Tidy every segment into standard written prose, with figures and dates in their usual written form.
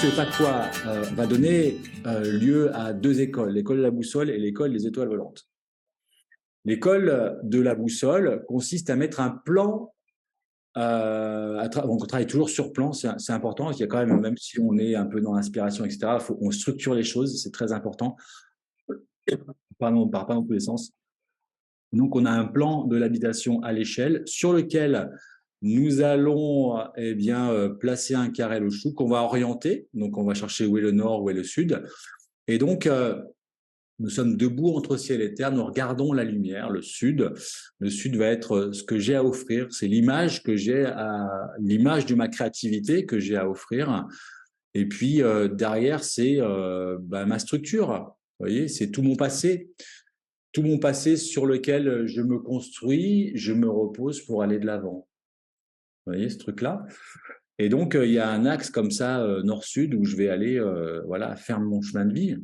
le Pacquois va donner lieu à deux écoles, l'école de la boussole et l'école des étoiles volantes. L'école de la boussole consiste à mettre un plan. On travaille toujours sur plan, c'est important. Parce qu'il y a quand même si on est un peu dans l'inspiration, etc., on structure les choses, c'est très important. Pardon, on ne part pas dans tous les sens. Donc, on a un plan de l'habitation à l'échelle sur lequel nous allons placer un carré au chou qu'on va orienter. Donc, on va chercher où est le nord, où est le sud. Et donc, nous sommes debout entre ciel et terre, nous regardons la lumière, le sud. Le sud va être ce que j'ai à offrir, c'est l'image que j'ai, l'image de ma créativité que j'ai à offrir. Et puis, derrière, c'est ma structure. Vous voyez, c'est tout mon passé sur lequel je me construis, je me repose pour aller de l'avant. Vous voyez ce truc-là? Et donc, il y a un axe comme ça, nord-sud, où je vais aller faire mon chemin de vie.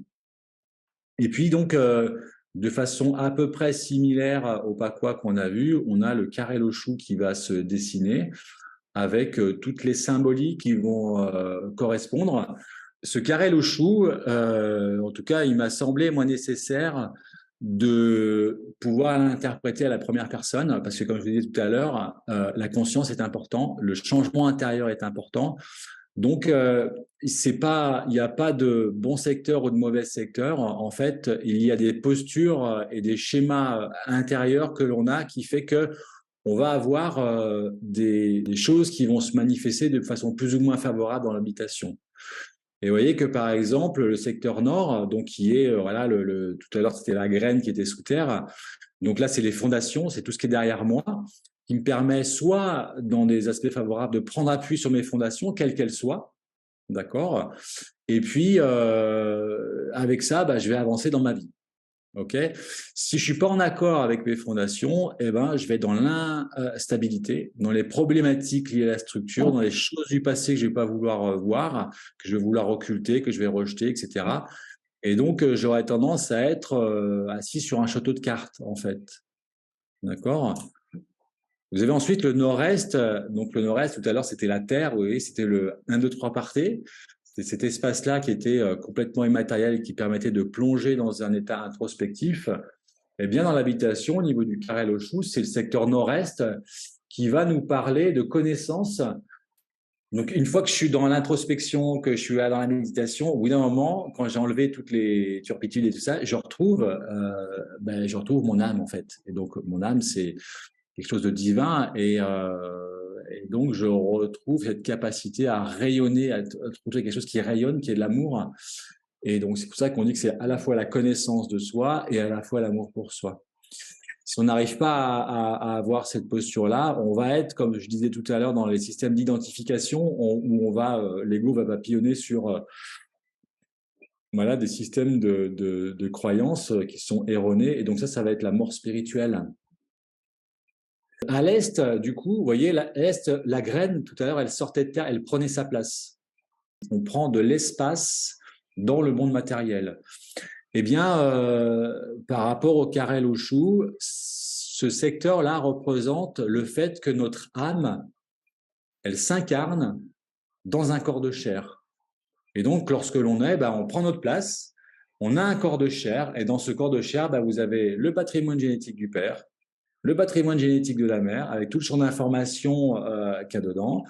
Et puis, donc, de façon à peu près similaire au Pacquois qu'on a vu, on a le carré Lochou qui va se dessiner avec toutes les symboliques qui vont correspondre. Ce carré Lochou, en tout cas, il m'a semblé, moi, nécessaire de pouvoir l'interpréter à la première personne, parce que comme je vous disais tout à l'heure, la conscience est important, le changement intérieur est important. Donc, il n'y a pas de bon secteur ou de mauvais secteur. En fait, il y a des postures et des schémas intérieurs que l'on a qui fait que on va avoir des choses qui vont se manifester de façon plus ou moins favorable dans l'habitation. Et vous voyez que par exemple, le secteur nord, donc qui est, tout à l'heure c'était la graine qui était sous terre, donc là c'est les fondations, c'est tout ce qui est derrière moi, qui me permet soit dans des aspects favorables de prendre appui sur mes fondations, quelles qu'elles soient, d'accord. Et puis avec ça, je vais avancer dans ma vie. Ok. Si je suis pas en accord avec mes fondations, je vais dans l'instabilité, dans les problématiques liées à la structure, dans les choses du passé que je vais pas vouloir voir, que je vais vouloir occulter, que je vais rejeter, etc. Et donc j'aurais tendance à être assis sur un château de cartes, en fait. D'accord. Vous avez ensuite le nord-est. Donc le nord-est, tout à l'heure, c'était la terre. Vous voyez, c'était le 1, 2, 3 partez. C'était cet espace-là qui était complètement immatériel et qui permettait de plonger dans un état introspectif. Eh bien, dans l'habitation, au niveau du carré Lochou, c'est le secteur nord-est qui va nous parler de connaissances. Donc, une fois que je suis dans l'introspection, que je suis dans la méditation, au bout d'un moment, quand j'ai enlevé toutes les turpitudes et tout ça, je retrouve mon âme, en fait. Et donc, mon âme, c'est quelque chose de divin et donc je retrouve cette capacité à rayonner, à trouver quelque chose qui rayonne, qui est de l'amour. Et donc c'est pour ça qu'on dit que c'est à la fois la connaissance de soi et à la fois l'amour pour soi. Si on n'arrive pas à avoir cette posture-là, on va être, comme je disais tout à l'heure, dans les systèmes d'identification où l'ego va papillonner sur des systèmes de croyances qui sont erronés. Et donc ça va être la mort spirituelle. À l'est, du coup, vous voyez, l'est, la graine, tout à l'heure, elle sortait de terre, elle prenait sa place. On prend de l'espace dans le monde matériel. Eh bien, par rapport au carré Lochou, ce secteur-là représente le fait que notre âme, elle s'incarne dans un corps de chair. Et donc, lorsque l'on est, on prend notre place, on a un corps de chair, et dans ce corps de chair, vous avez le patrimoine génétique du père, le patrimoine génétique de la mère, avec tout le champ d'information qu'il y a dedans.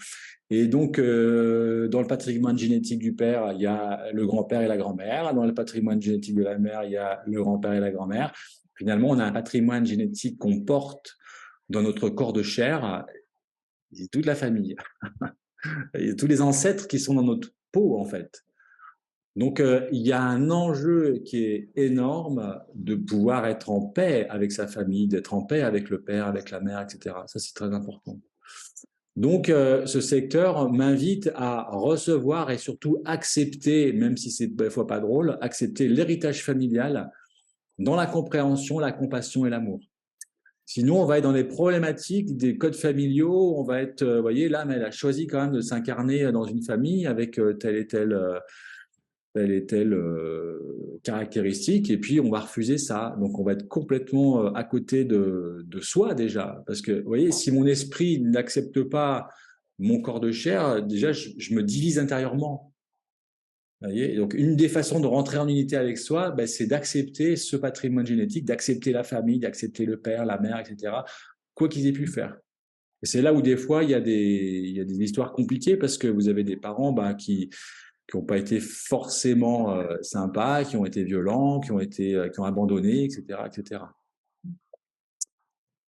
Et donc, dans le patrimoine génétique du père, il y a le grand-père et la grand-mère. Dans le patrimoine génétique de la mère, il y a le grand-père et la grand-mère. Finalement, on a un patrimoine génétique qu'on porte dans notre corps de chair. C'est toute la famille. Il y a tous les ancêtres qui sont dans notre peau, en fait. Donc, il y a un enjeu qui est énorme de pouvoir être en paix avec sa famille, d'être en paix avec le père, avec la mère, etc. Ça, c'est très important. Donc, ce secteur m'invite à recevoir et surtout accepter, même si c'est des fois pas drôle, accepter l'héritage familial dans la compréhension, la compassion et l'amour. Sinon, on va être dans les problématiques des codes familiaux. On va être, vous voyez, là, mais elle a choisi quand même de s'incarner dans une famille avec telle et telle caractéristique, et puis on va refuser ça. Donc on va être complètement à côté de soi déjà. Parce que, vous voyez, si mon esprit n'accepte pas mon corps de chair, déjà, je me divise intérieurement. Vous voyez, donc, une des façons de rentrer en unité avec soi, ben, c'est d'accepter ce patrimoine génétique, d'accepter la famille, d'accepter le père, la mère, etc., quoi qu'ils aient pu faire. Et c'est là où des fois, il y a des histoires compliquées parce que vous avez des parents ben, qui n'ont pas été forcément sympas, qui ont été violents, qui ont abandonné, etc., etc.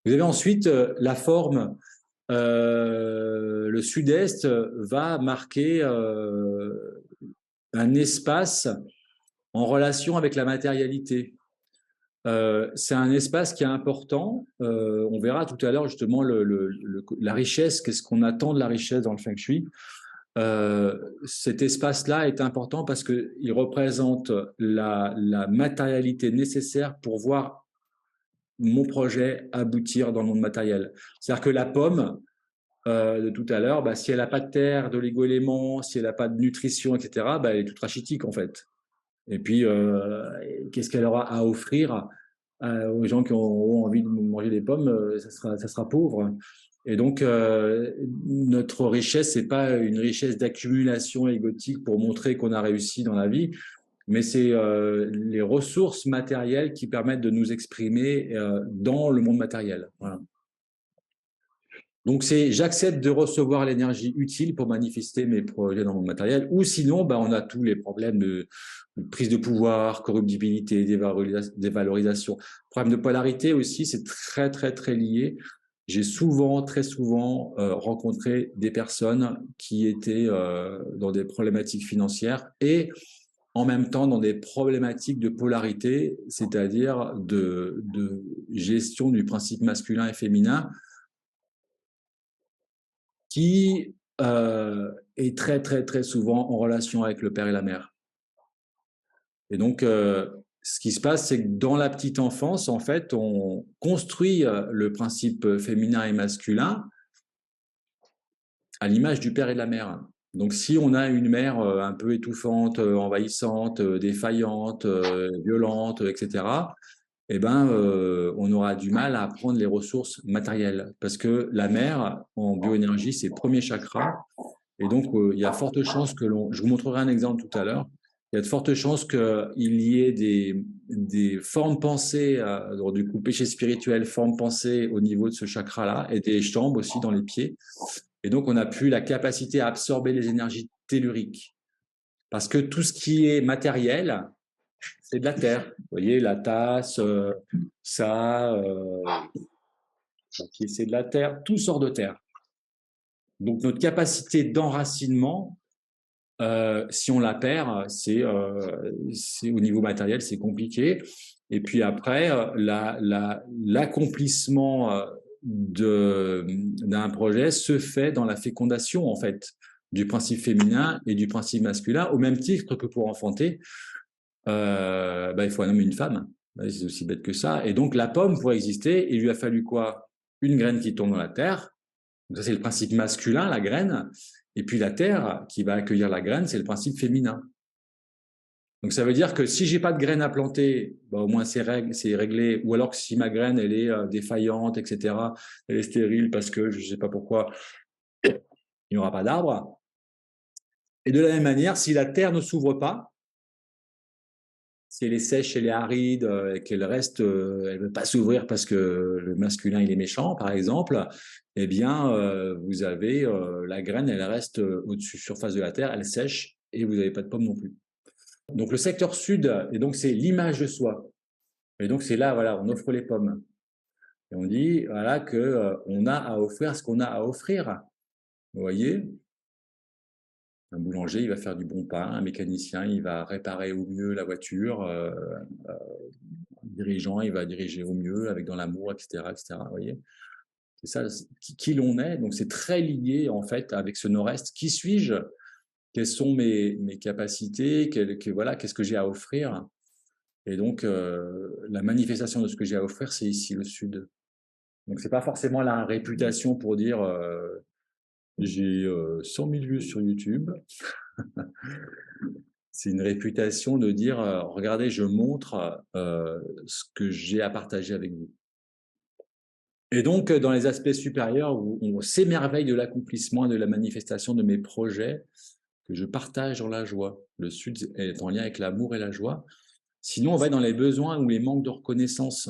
Vous avez ensuite la forme. Le sud-est va marquer un espace en relation avec la matérialité. C'est un espace qui est important. On verra tout à l'heure justement la richesse, qu'est-ce qu'on attend de la richesse dans le feng shui. Cet espace-là est important parce qu'il représente la matérialité nécessaire pour voir mon projet aboutir dans le monde matériel. C'est-à-dire que la pomme de tout à l'heure, bah, si elle n'a pas de terre, d'oligo-éléments, si elle n'a pas de nutrition, etc., bah, elle est toute rachitique en fait. Et puis, qu'est-ce qu'elle aura à offrir aux gens qui auront envie de manger des pommes? Ça sera pauvre. Et donc, notre richesse, c'est pas une richesse d'accumulation égotique pour montrer qu'on a réussi dans la vie, mais c'est les ressources matérielles qui permettent de nous exprimer dans le monde matériel. Voilà. Donc, c'est j'accepte de recevoir l'énergie utile pour manifester mes projets dans le monde matériel, ou sinon, bah, on a tous les problèmes de prise de pouvoir, corruptibilité, dévalorisation. Problème de polarité aussi, c'est très, très, très lié. J'ai souvent, très souvent, rencontré des personnes qui étaient dans des problématiques financières et en même temps dans des problématiques de polarité, c'est-à-dire de gestion du principe masculin et féminin, qui est très, très, très souvent en relation avec le père et la mère. Et donc, ce qui se passe, c'est que dans la petite enfance, en fait, on construit le principe féminin et masculin à l'image du père et de la mère. Donc, si on a une mère un peu étouffante, envahissante, défaillante, violente, etc., eh ben, on aura du mal à prendre les ressources matérielles. Parce que la mère, en bioénergie, c'est le premier chakra. Et donc, il y a forte chance que je vous montrerai un exemple tout à l'heure, il y a de fortes chances qu'il y ait des formes pensées, donc du coup, péché spirituel, formes pensées au niveau de ce chakra-là, et des chambres aussi dans les pieds. Et donc, on n'a plus la capacité à absorber les énergies telluriques. Parce que tout ce qui est matériel, c'est de la terre. Vous voyez, la tasse, ça, c'est de la terre, tout sort de terre. Donc, notre capacité d'enracinement, si on la perd, c'est au niveau matériel, c'est compliqué. Et puis après, l'accomplissement d'un projet se fait dans la fécondation, en fait, du principe féminin et du principe masculin, au même titre que pour enfanter, bah, il faut un homme et une femme. C'est aussi bête que ça. Et donc, la pomme, pour exister, il lui a fallu quoi? Une graine qui tombe dans la terre. Donc ça, c'est le principe masculin, la graine. Et puis la terre qui va accueillir la graine, c'est le principe féminin. Donc ça veut dire que si j'ai pas de graine à planter, bah, au moins c'est réglé. Ou alors que si ma graine elle est défaillante, etc., elle est stérile parce que je sais pas pourquoi, il n'y aura pas d'arbre. Et de la même manière, si la terre ne s'ouvre pas, si elle est sèche, elle est aride, et qu'elle reste, elle veut pas s'ouvrir parce que le masculin il est méchant, par exemple, eh bien, vous avez la graine, elle reste au-dessus surface de la terre, elle sèche et vous n'avez pas de pomme non plus. Donc le secteur sud, et donc c'est l'image de soi. Et donc c'est là, voilà, on offre les pommes. Et on dit, voilà, que on a à offrir ce qu'on a à offrir. Vous voyez, un boulanger, il va faire du bon pain, un mécanicien, il va réparer au mieux la voiture, dirigeant, il va diriger au mieux, avec dans l'amour, etc., etc. Vous voyez, c'est ça, qui l'on est. Donc c'est très lié en fait avec ce nord-est. Qui suis-je? Quelles sont mes capacités? Voilà, qu'est-ce que j'ai à offrir? Et donc la manifestation de ce que j'ai à offrir, c'est ici le sud. Donc c'est pas forcément la réputation pour dire j'ai 100 000 vues sur YouTube. C'est une réputation de dire regardez, je montre ce que j'ai à partager avec vous. Et donc, dans les aspects supérieurs, où on s'émerveille de l'accomplissement et de la manifestation de mes projets, que je partage dans la joie. Le sud est en lien avec l'amour et la joie. Sinon, on va être dans les besoins ou les manques de reconnaissance.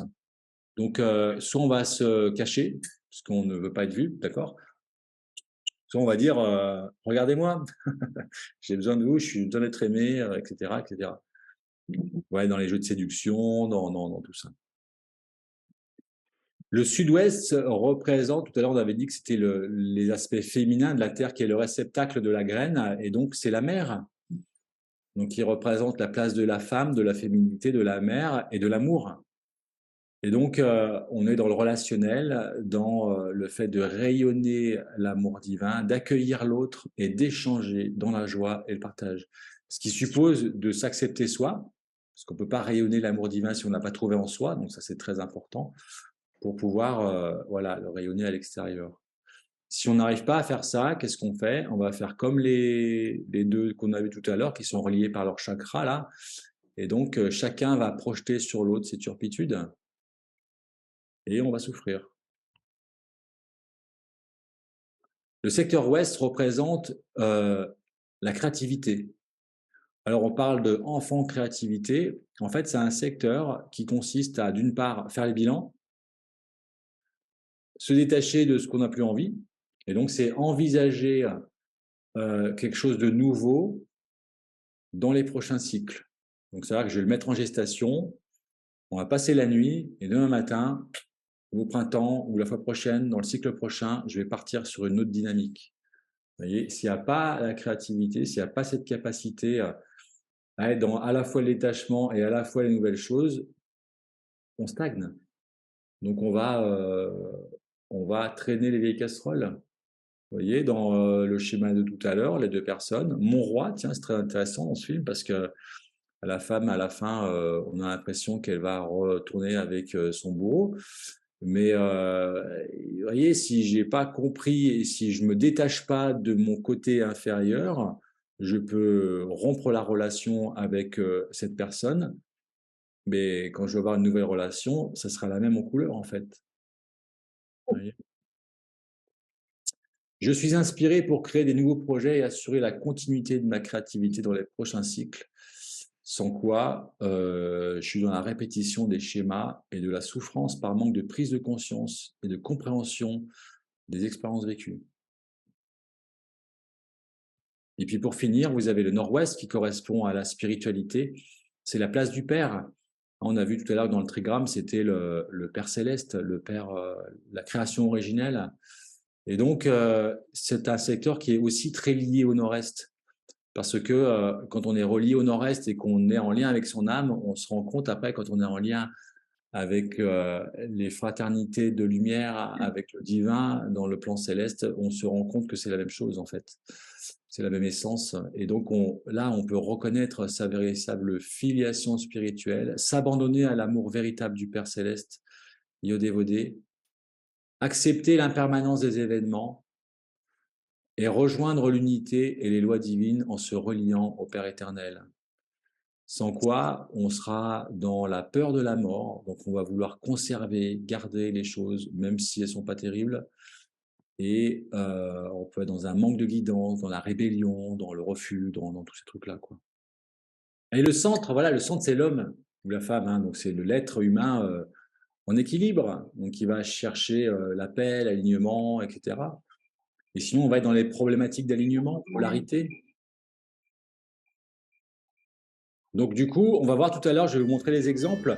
Donc, soit on va se cacher, parce qu'on ne veut pas être vu, d'accord? Soit on va dire, regardez-moi, j'ai besoin de vous, je suis besoin d'être aimé, etc., etc. Ouais, dans les jeux de séduction, dans tout ça. Le sud-ouest représente, tout à l'heure on avait dit que c'était les aspects féminins de la Terre qui est le réceptacle de la graine, et donc c'est la mer. Donc il représente la place de la femme, de la féminité, de la mère et de l'amour. Et donc on est dans le relationnel, dans le fait de rayonner l'amour divin, d'accueillir l'autre et d'échanger dans la joie et le partage. Ce qui suppose de s'accepter soi, parce qu'on ne peut pas rayonner l'amour divin si on n'a pas trouvé en soi, donc ça c'est très important pour pouvoir voilà, le rayonner à l'extérieur. Si on n'arrive pas à faire ça, qu'est-ce qu'on fait? On va faire comme les deux qu'on a vus tout à l'heure, qui sont reliés par leur chakra, là. Et donc, chacun va projeter sur l'autre ses turpitudes et on va souffrir. Le secteur ouest représente la créativité. Alors, on parle de enfant créativité. En fait, c'est un secteur qui consiste à, d'une part, faire les bilans, se détacher de ce qu'on n'a plus envie. Et donc, c'est envisager quelque chose de nouveau dans les prochains cycles. Donc, c'est-à-dire que je vais le mettre en gestation, on va passer la nuit, et demain matin, ou au printemps, ou la fois prochaine, dans le cycle prochain, je vais partir sur une autre dynamique. Vous voyez, s'il n'y a pas la créativité, s'il n'y a pas cette capacité à être dans à la fois le détachement et à la fois les nouvelles choses, on stagne. Donc, on va traîner les vieilles casseroles. Vous voyez, dans le schéma de tout à l'heure, les deux personnes. Mon roi, tiens, c'est très intéressant dans ce film parce que la femme, à la fin, on a l'impression qu'elle va retourner avec son bourreau. Mais vous voyez, si j'ai pas compris et si je me détache pas de mon côté inférieur, je peux rompre la relation avec cette personne. Mais quand je vais avoir une nouvelle relation, ça sera la même en couleur, en fait. Vous voyez. Je suis inspiré pour créer des nouveaux projets et assurer la continuité de ma créativité dans les prochains cycles, sans quoi je suis dans la répétition des schémas et de la souffrance par manque de prise de conscience et de compréhension des expériences vécues. Et puis pour finir, vous avez le nord-ouest qui correspond à la spiritualité, c'est la place du Père. On a vu tout à l'heure que dans le trigramme, c'était le Père céleste, le Père, la création originelle. Et donc, c'est un secteur qui est aussi très lié au nord-est. Parce que quand on est relié au nord-est et qu'on est en lien avec son âme, on se rend compte après, quand on est en lien avec les fraternités de lumière, avec le divin, dans le plan céleste, on se rend compte que c'est la même chose en fait. C'est la même essence. Et donc là, on peut reconnaître sa véritable filiation spirituelle, s'abandonner à l'amour véritable du Père céleste, Yodé-Vodé, accepter l'impermanence des événements et rejoindre l'unité et les lois divines en se reliant au Père éternel. Sans quoi, on sera dans la peur de la mort, donc on va vouloir conserver, garder les choses, même si elles sont pas terribles, et on peut être dans un manque de guidance, dans la rébellion, dans le refus, dans tous ces trucs-là, quoi. Et le centre, voilà, le centre, c'est l'homme ou la femme, hein, donc c'est l'être humain en équilibre, donc qui va chercher la paix, l'alignement, etc. Et sinon, on va être dans les problématiques d'alignement, polarité. Donc du coup, on va voir tout à l'heure, je vais vous montrer les exemples.